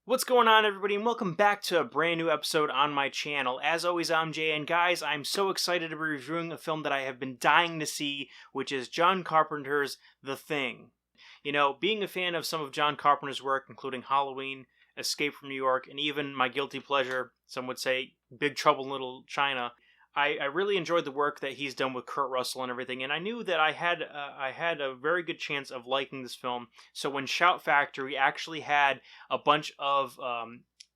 What's going on, everybody, and welcome back to a brand new episode on my channel. As always, I'm Jay, and guys, I'm so excited to be reviewing a film that I have been dying to see, which is John Carpenter's The Thing. You know, being a fan of some of John Carpenter's work, including Halloween, Escape from New York, and even my guilty pleasure, some would say Big Trouble in Little China, I really enjoyed the work that he's done with Kurt Russell and everything, and I knew that I had a very good chance of liking this film. So when Shout Factory actually had a bunch of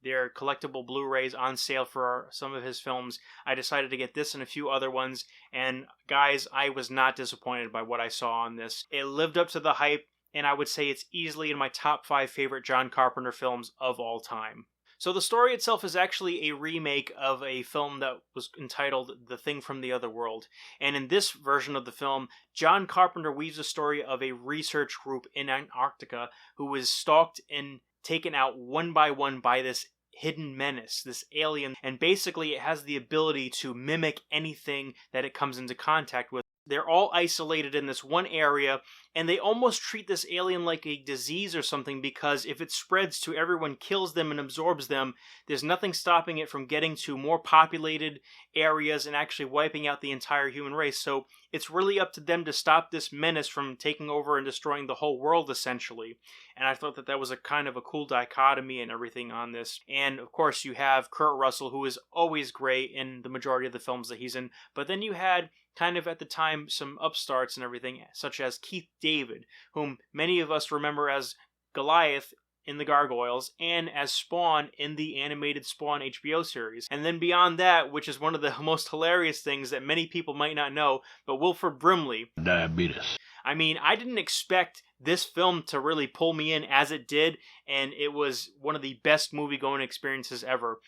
their collectible Blu-rays on sale for some of his films, I decided to get this and a few other ones. And guys, I was not disappointed by what I saw on this. It lived up to the hype, and I would say it's easily in my top 5 favorite John Carpenter films of all time. So the story itself is actually a remake of a film that was entitled The Thing from the Other World. And in this version of the film, John Carpenter weaves the story of a research group in Antarctica who was stalked and taken out one by this hidden menace, this alien. And basically it has the ability to mimic anything that it comes into contact with. They're all isolated in this one area, and they almost treat this alien like a disease or something, because if it spreads to everyone, kills them, and absorbs them, there's nothing stopping it from getting to more populated areas and actually wiping out the entire human race. So it's really up to them to stop this menace from taking over and destroying the whole world, essentially. And I thought that that was a kind of a cool dichotomy and everything on this. And of course you have Kurt Russell, who is always great in the majority of the films that he's in, but then you had kind of at the time some upstarts and everything, such as Keith David, whom many of us remember as Goliath in the Gargoyles and as Spawn in the animated Spawn HBO series. And then beyond that, which is one of the most hilarious things that many people might not know, but Wilford Brimley. Diabetes. I mean, I didn't expect this film to really pull me in as it did, and it was one of the best movie-going experiences ever.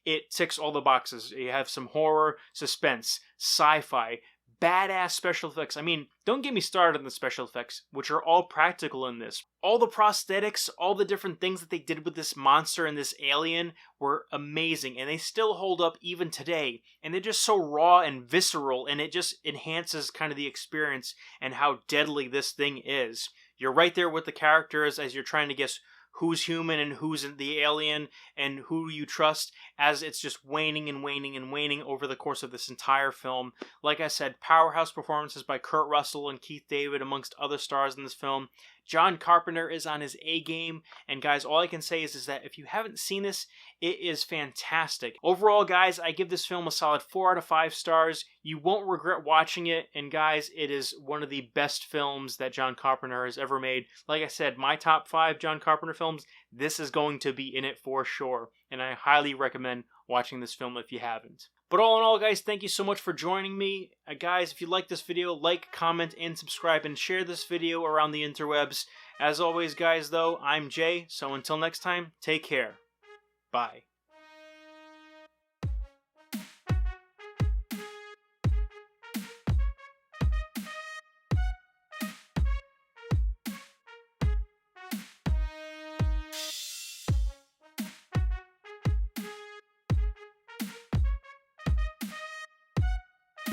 It ticks all the boxes. You have some horror, suspense, sci-fi, badass special effects. I mean, don't get me started on the special effects, which are all practical in this. All the prosthetics, all the different things that they did with this monster and this alien were amazing, and they still hold up even today. And they're just so raw and visceral, and it just enhances kind of the experience and how deadly this thing is. You're right there with the characters as you're trying to guess who's human and who's the alien and who you trust, as it's just waning and waning and waning over the course of this entire film. Like I said, powerhouse performances by Kurt Russell and Keith David amongst other stars in this film. John Carpenter is on his A game, and guys, all I can say is that if you haven't seen this, it is fantastic. Overall, guys, I give this film a solid 4 out of 5 stars. You won't regret watching it, and guys, it is one of the best films that John Carpenter has ever made. Like I said, my top 5 John Carpenter films, this is going to be in it for sure, and I highly recommend watching this film if you haven't. But all in all, guys, thank you so much for joining me. Guys, if you like this video, like, comment, and subscribe, and share this video around the interwebs. As always, guys, though, I'm Jay, so until next time, take care. Bye.